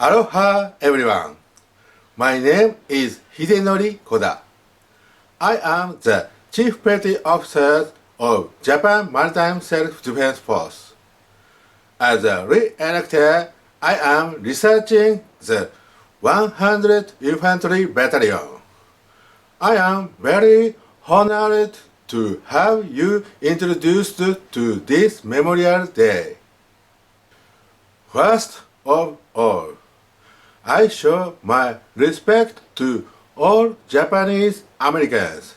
Aloha everyone. My name is Hidenori Koda. I am the Chief Petty Officer of Japan Maritime Self-Defense Force. As a reenactor, I am researching the 100th Infantry Battalion. I am very honored to have you introduced to this Memorial Day. First of all, I show my respect to all Japanese Americans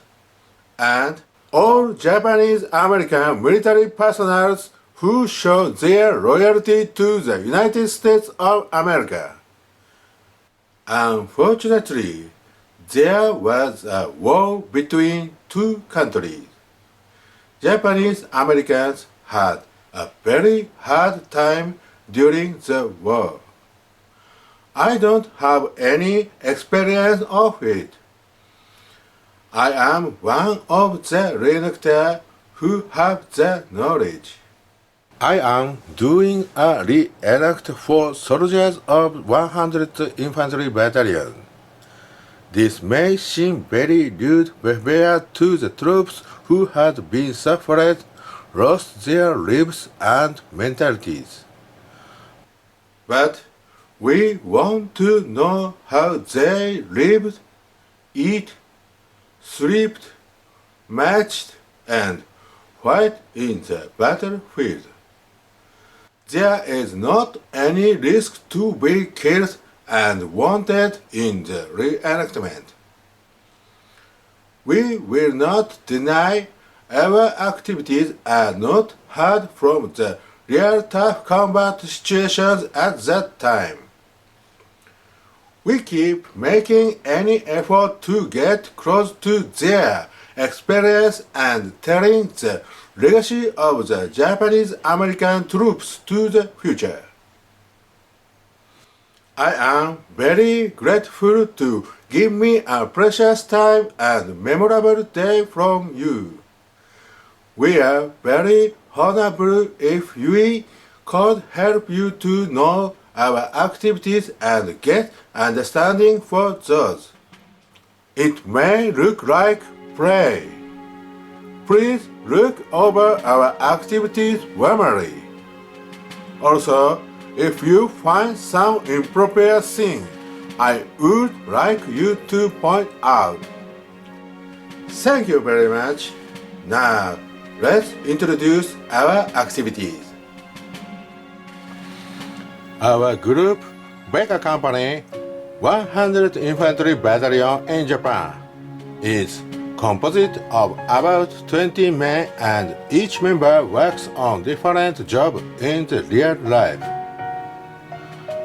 and all Japanese American military personnel who show their loyalty to the United States of America. Unfortunately, there was a war between two countries. Japanese Americans had a very hard time during the war. I don't have any experience of it. I am one of the reenactors who have the knowledge. I am doing a reenact for soldiers of 100th Infantry Battalion. This may seem very rude compared to the troops who had been suffered, lost their lives and mentalities. But we want to know how they lived, eat, slept, marched, and fight in the battlefield. There is not any risk to be killed and wounded in the reenactment. We will not deny our activities are not hard from the real tough combat situations at that time. We keep making any effort to get close to their experience and telling the legacy of the Japanese American troops to the future. I am very grateful to give me a precious time and memorable day from you. We are very honorable if we could help you to know our activities and get understanding for those. It may look like play. Please look over our activities warmly. Also, if you find some inappropriate thing, I would like you to point out. Thank you very much. Now, let's introduce our activities. Our group, Baker Company, 100th Infantry Battalion in Japan, is composite of about 20 men and each member works on different jobs in the real life.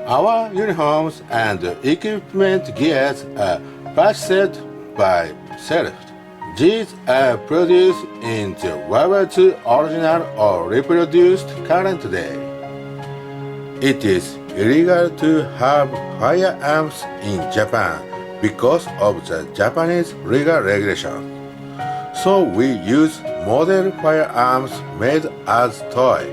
Our uniforms and equipment gears are purchased by self. These are produced in the World War II original or reproduced current day. It is illegal to have firearms in Japan because of the Japanese legal regulation. So we use modern firearms made as toy.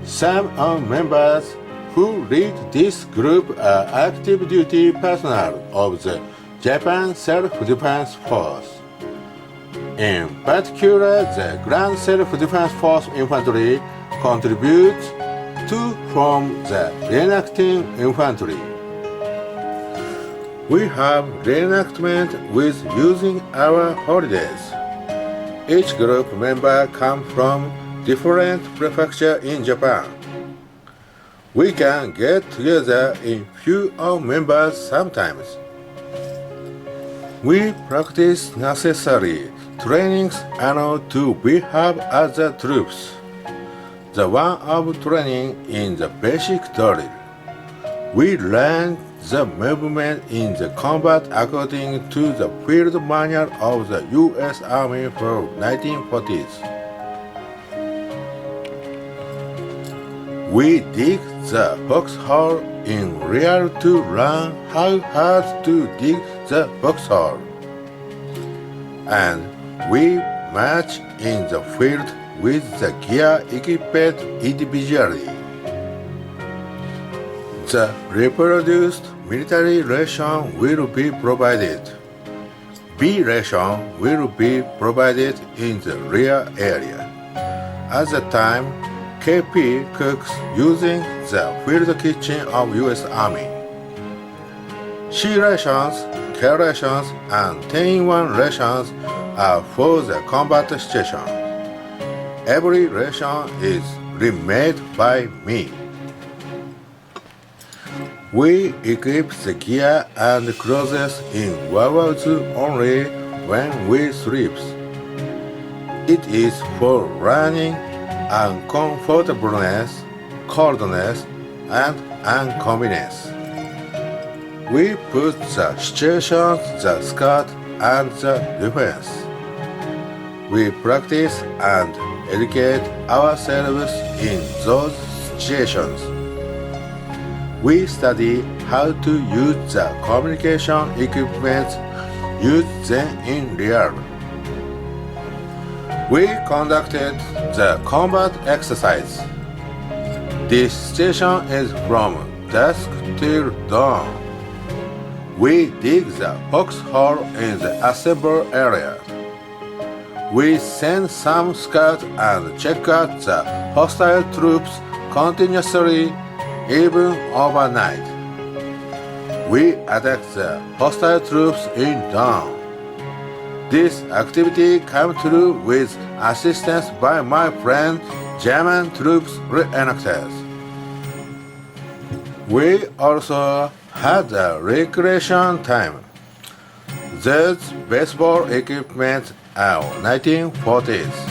Some of members who lead this group are active duty personnel of the Japan Self-Defense Force. In particular, the Grand Self-Defense Force Infantry contributes to form the reenacting infantry. We have reenactment with using our holidays. Each group member comes from different prefectures in Japan. We can get together in few of members sometimes. We practice necessary trainings and to behave as the troops. The one of training in the basic drill. We learn the movement in the combat according to the field manual of the U.S. Army from 1940s. We dig the foxhole in real to learn how hard to dig the foxhole. And we march in the field with the gear equipped individually. The reproduced military ration will be provided. B ration will be provided in the rear area. At the time, KP cooks using the field kitchen of U.S. Army. C rations, K rations, and 10-in-1 rations are for the combat situation. Every ration is remade by me. We equip the gear and clothes in World War II only when we sleep. It is for running, uncomfortableness, coldness, and inconvenience. We put the situation, the skirt, and the defense. We practice and educate ourselves in those situations. We study how to use the communication equipment, use them in real. We conducted the combat exercise. This station is from dusk till dawn. We dig the foxhole in the assemble area. We send some scouts and check out the hostile troops continuously, even overnight. We attack the hostile troops in dawn. This activity came through with assistance by my friend German troops reenactors. We also had a recreation time. These baseball equipment are 1940s.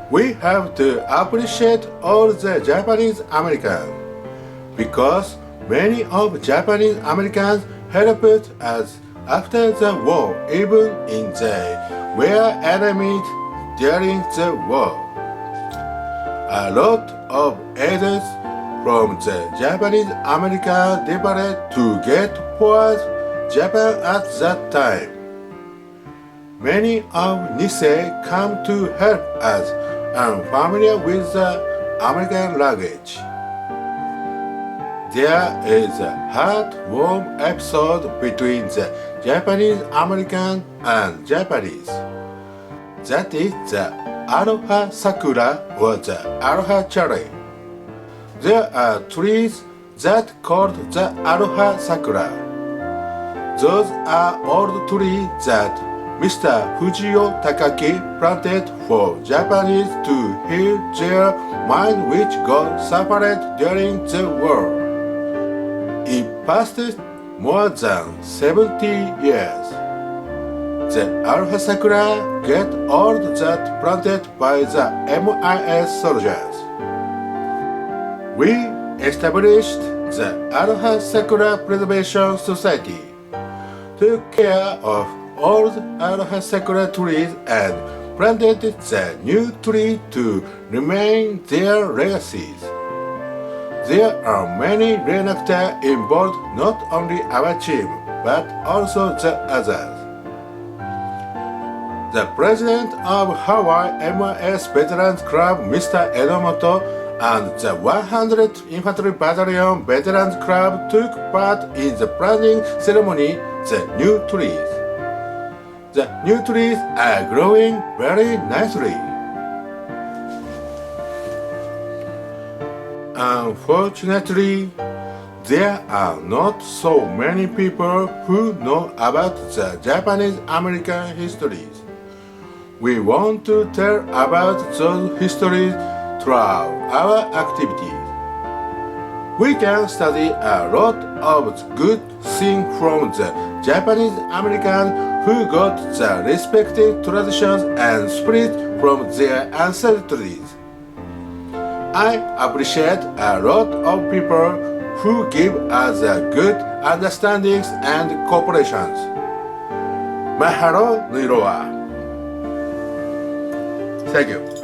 We have to appreciate all the Japanese Americans because many of Japanese Americans helped us after the war, even if they were enemies during the war. A lot of aides from the Japanese American departed to get towards Japan at that time. Many of Nisei come to help us unfamiliar with the American language. There is a heartwarming episode between the Japanese American and Japanese. That is the Aloha Sakura or the Aloha Cherry. There are trees that called the Aloha Sakura. Those are old trees that Mr. Fujio Takaki planted for Japanese to heal their mind which got suffered during the war. It passed more than 70 years. The Aloha Sakura get old that planted by the MIS soldiers. We established the Aloha Sakura Preservation Society, took care of old Aloha Sakura trees and planted the new tree to remain their legacies. There are many reenactors involved, not only our team, but also the others. The president of Hawaii MIS Veterans Club, Mr. Enomoto, and the 100th Infantry Battalion Veterans Club took part in the planting ceremony, the new trees. The new trees are growing very nicely. Unfortunately, there are not so many people who know about the Japanese American histories. We want to tell about those histories throughout our activities. We can study a lot of good things from the Japanese Americans who got the respective traditions and spirit from their ancestors. I appreciate a lot of people who give us a good understandings and cooperations. Mahalo Niroa. Thank you.